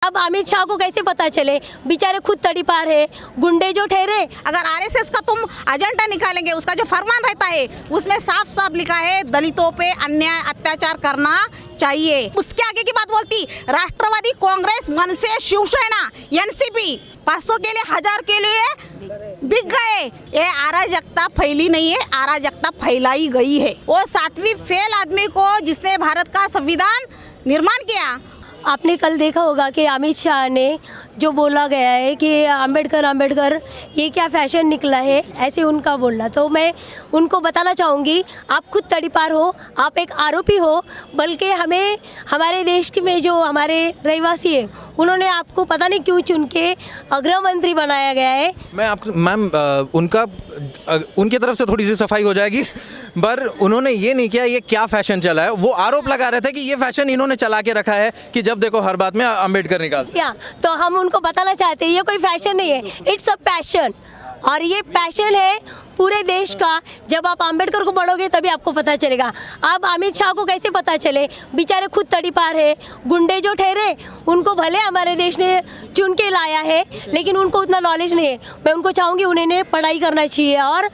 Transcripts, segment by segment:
अब अमित शाह को कैसे पता चले, बेचारे खुद तड़ीपार है, गुंडे जो ठहरे। अगर आरएसएस का तुम एजेंडा निकालेंगे, उसका जो फरमान रहता है उसमें साफ साफ लिखा है दलितों पे अन्याय अत्याचार करना चाहिए। उसके आगे की बात बोलती राष्ट्रवादी कांग्रेस, मनसे, शिवसेना, एनसीपी 500 के लिए 1000 के लिए बिक गए। ये अराजकता फैली नहीं है, अराजकता फैलाई गई है। वो 7वीं फेल आदमी को जिसने भारत का संविधान निर्माण किया। आपने कल देखा होगा कि अमित शाह ने जो बोला गया है कि अंबेडकर ये क्या फैशन निकला है, ऐसे उनका बोलना। तो मैं उनको बताना चाहूँगी, आप खुद तड़ीपार हो, आप एक आरोपी हो, बल्कि हमें हमारे देश में जो हमारे रहवासी है उन्होंने आपको पता नहीं क्यों चुन के गृह मंत्री बनाया गया है। मैं आपको मैम उनकी तरफ से थोड़ी सी सफाई हो जाएगी, पर उन्होंने ये नहीं किया ये क्या फैशन चला है। वो आरोप लगा रहे थे कि ये फैशन इन्होंने चला के रखा है कि जब देखो हर बात में अंबेडकर निकालते हैं। तो हम उनको बताना चाहते हैं ये कोई फैशन नहीं है, इट्स अ पैशन। और ये पैशन है पूरे देश का। जब आप अंबेडकर को पढ़ोगे तभी आपको पता चलेगा। अब अमित शाह को कैसे पता चले, बेचारे खुद तड़ीपार है, गुंडे जो ठहरे, उनको भले हमारे देश ने चुन के लाया है लेकिन उनको उतना नॉलेज नहीं है। मैं उनको चाहूँगी उन्हें पढ़ाई करना चाहिए। और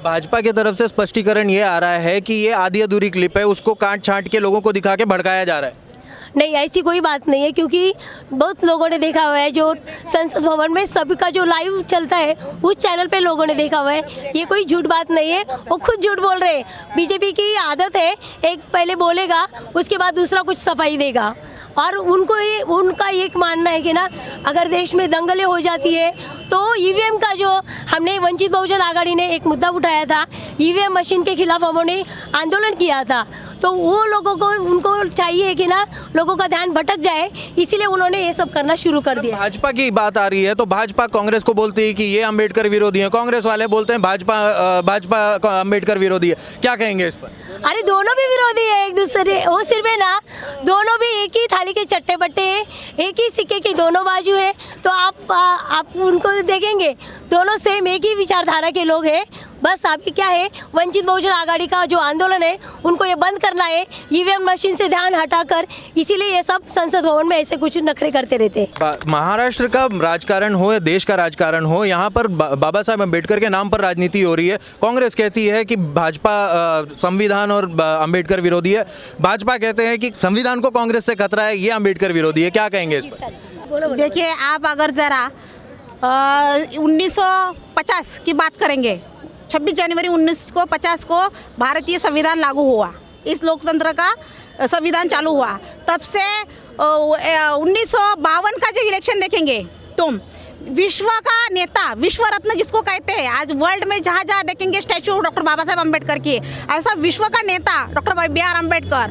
भाजपा की तरफ से स्पष्टीकरण ये आ रहा है कि ये आधी अधूरी क्लिप है, उसको काट छांट के लोगों को दिखा के भड़काया जा रहा है। नहीं, ऐसी कोई बात नहीं है, क्योंकि बहुत लोगों ने देखा हुआ है जो संसद भवन में सबका जो लाइव चलता है उस चैनल पे लोगों ने देखा हुआ है। ये कोई झूठ बात नहीं है, वो खुद झूठ बोल रहे हैं। बीजेपी की आदत है, एक पहले बोलेगा उसके बाद दूसरा कुछ सफाई देगा। और उनका एक मानना है कि ना अगर देश में दंगलें हो जाती है तो ईवीएम का जो हमने वंचित बहुजन आघाड़ी ने एक मुद्दा उठाया था, ईवीएम मशीन के खिलाफ हमने आंदोलन किया था, तो वो लोगों को उनको चाहिए कि ना लोगों का ध्यान भटक जाए, इसीलिए उन्होंने ये सब करना शुरू कर दिया। भाजपा की बात आ रही है तो भाजपा कांग्रेस को बोलती है कि ये अंबेडकर विरोधी है, कांग्रेस वाले बोलते हैं भाजपा अंबेडकर विरोधी है। क्या कहेंगे इस पर? अरे दोनों भी विरोधी है एक दूसरे, वो सिर्फ है ना, दोनों भी एक ही थाली के चट्टे बट्टे हैं, एक ही सिक्के की दोनों बाजू है। तो आप उनको देखेंगे दोनों सेम एक ही विचारधारा के लोग हैं। बस अभी क्या है, वंचित बहुजन आघाड़ी का जो आंदोलन है उनको ये बंद करना है, ईवीएम मशीन से ध्यान हटाकर, इसीलिए ये सब संसद भवन में ऐसे कुछ नखरे करते रहते हैं। महाराष्ट्र का राजकारण हो या देश का राजकारण हो, यहाँ पर बाबा साहब अम्बेडकर के नाम पर राजनीति हो रही है। कांग्रेस कहती है कि भाजपा संविधान और अम्बेडकर विरोधी है, भाजपा कहते हैं कि संविधान को कांग्रेस से खतरा है, ये अम्बेडकर विरोधी है। क्या कहेंगे इस पर? देखिए, आप अगर जरा 1950 की बात करेंगे, 26 जनवरी 1950 को भारतीय संविधान लागू हुआ, इस लोकतंत्र का संविधान चालू हुआ। तब से 1952 का जो इलेक्शन देखेंगे तुम, विश्व का नेता, विश्व रत्न जिसको कहते हैं, आज वर्ल्ड में जहाँ जहाँ देखेंगे स्टैचू डॉक्टर बाबा साहेब अम्बेडकर की, ऐसा विश्व का नेता डॉक्टर BR अम्बेडकर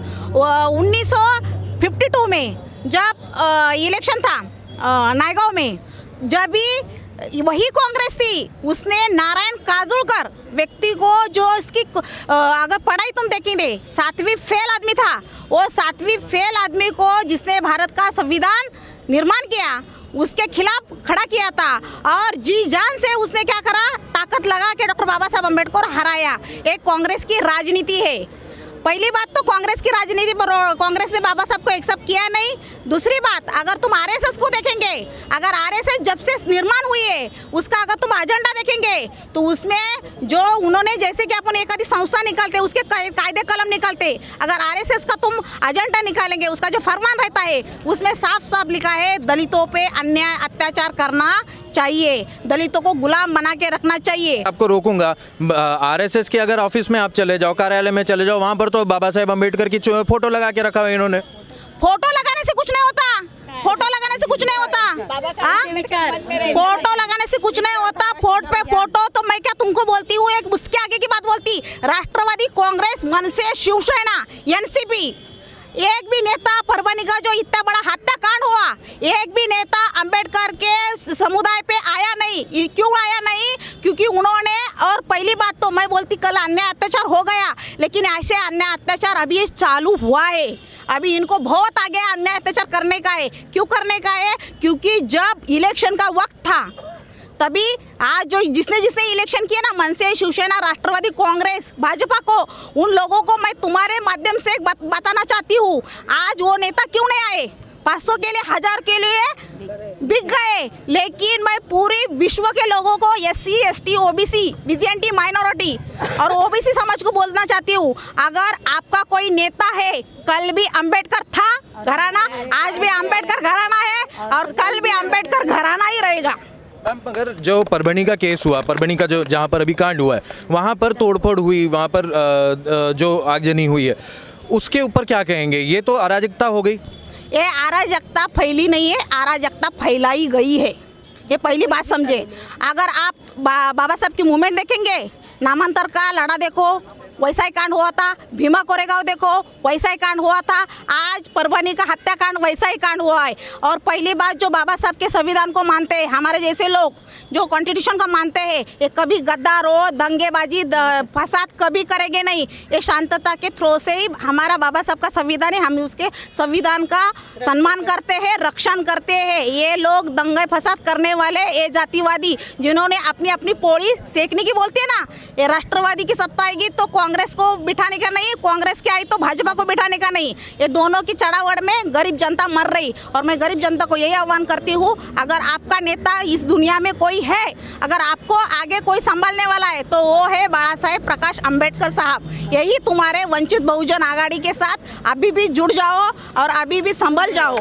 1952 में जब इलेक्शन था नायगांव में, जब भी वही कांग्रेस थी, उसने नारायण काजूलकर व्यक्ति को, जो इसकी अगर पढ़ाई तुम देखेंगे 7वीं फेल आदमी था, वो 7वीं फेल आदमी को जिसने भारत का संविधान निर्माण किया उसके खिलाफ खड़ा किया था। और जी जान से उसने क्या करा, ताकत लगा के डॉक्टर बाबा साहब अम्बेडकर को हराया। एक कांग्रेस की राजनीति है। पहली बात तो कांग्रेस की राजनीति पर कांग्रेस ने बाबा साहब को एक्सेप्ट किया नहीं। दूसरी बात, अगर तुम आरएसएस को देखेंगे, अगर आरएसएस जब से निर्माण हुई है उसका अगर तुम एजेंडा देखेंगे तो उसमें जो उन्होंने, जैसे कि अपन एक आधी संस्था निकालते उसके कायदे कलम निकालते, अगर आरएसएस का तुम एजेंडा निकालेंगे, उसका जो फरमान रहता है उसमें साफ साफ लिखा है दलितों पे अन्याय अत्याचार करना चाहिए, दलितों को गुलाम बना के रखना चाहिए। आपको रोकूंगा, आरएसएस के अगर ऑफिस में आप चले जाओ, कार्यालय में चले जाओ, वहां पर तो बाबा साहेब अम्बेडकर की फोटो लगा के रखा है इन्होंने। फोटो लगाने से कुछ नहीं होता, फोटो लगाने से कुछ नहीं होता, फोटो लगाने से कुछ नहीं होता। फोटो पे फोटो तो मैं क्या तुमको बोलती हूँ, एक उसके आगे की बात बोलती, राष्ट्रवादी कांग्रेस, मनसे, शिवसेना, एनसीपी, एक भी नेता, परभणी का जो इतना बड़ा हत्याकांड हुआ, एक भी नेता अंबेडकर के समुदाय पे आया नहीं। क्यों आया नहीं? क्योंकि उन्होंने, और पहली बात तो मैं बोलती कल अन्याय अत्याचार हो गया, लेकिन ऐसे अन्याय अत्याचार अभी चालू हुआ है, अभी इनको बहुत आगे अन्याय अत्याचार करने का है। क्यों करने का है? क्योंकि जब इलेक्शन का वक्त था तभी आज जो जिसने इलेक्शन किया ना, मनसे, शिवसेना, राष्ट्रवादी कांग्रेस, भाजपा को, उन लोगों को मैं तुम्हारे माध्यम से बताना चाहती हूँ, आज वो नेता क्यों नहीं आए? 500 के लिए 1000 के लिए बिक गए। लेकिन मैं पूरी विश्व के लोगों को SC ST OBC BJNT minority और OBC समाज को बोलना चाहती हूँ, अगर आपका कोई नेता है, कल भी अंबेडकर था घराना, आज भी अंबेडकर घराना है और कल भी अंबेडकर घराना ही रहेगा। मैम अगर जो परभणी का केस हुआ, परभणी का जो जहाँ पर अभी कांड हुआ है, वहाँ पर तोड़फोड़ हुई, वहाँ पर जो आगजनी हुई है, उसके ऊपर क्या कहेंगे? ये तो अराजकता हो गई। ये अराजकता फैली नहीं है, अराजकता फैलाई गई है, ये पहली बात समझे। अगर आप बाबा साहब की मूवमेंट देखेंगे, नामांतर का लड़ा देखो, वैसा ही कांड हुआ था। भीमा कोरेगांव देखो, वैसा ही कांड हुआ था। आज परभणी का हत्याकांड वैसा ही कांड हुआ है। और पहली बात, जो बाबा साहब के संविधान को मानते हैं, हमारे जैसे लोग जो कॉन्स्टिट्यूशन को मानते हैं, ये कभी गद्दारों, दंगेबाजी, फसाद कभी करेंगे नहीं। ये शांतता के थ्रो से ही हमारा बाबा साहब का संविधान है, हम उसके संविधान का सम्मान करते हैं, रक्षण करते हैं। ये लोग दंगे फसाद करने वाले, ये जातिवादी जिन्होंने अपनी अपनी पौड़ी सेकने की बोलती है ना, ये राष्ट्रवादी की सत्ता आएगी तो कांग्रेस को बिठाने का नहीं, कांग्रेस की आई तो भाजपा को बिठाने का नहीं। ये दोनों की चढ़ावड़ में गरीब जनता मर रही। और मैं गरीब जनता को यही आह्वान करती हूँ, अगर आपका नेता इस दुनिया में कोई है, अगर आपको आगे कोई संभालने वाला है, तो वो है बाला साहेब प्रकाश अंबेडकर साहब। यही तुम्हारे वंचित बहुजन आघाड़ी के साथ अभी भी जुड़ जाओ और अभी भी संभल जाओ।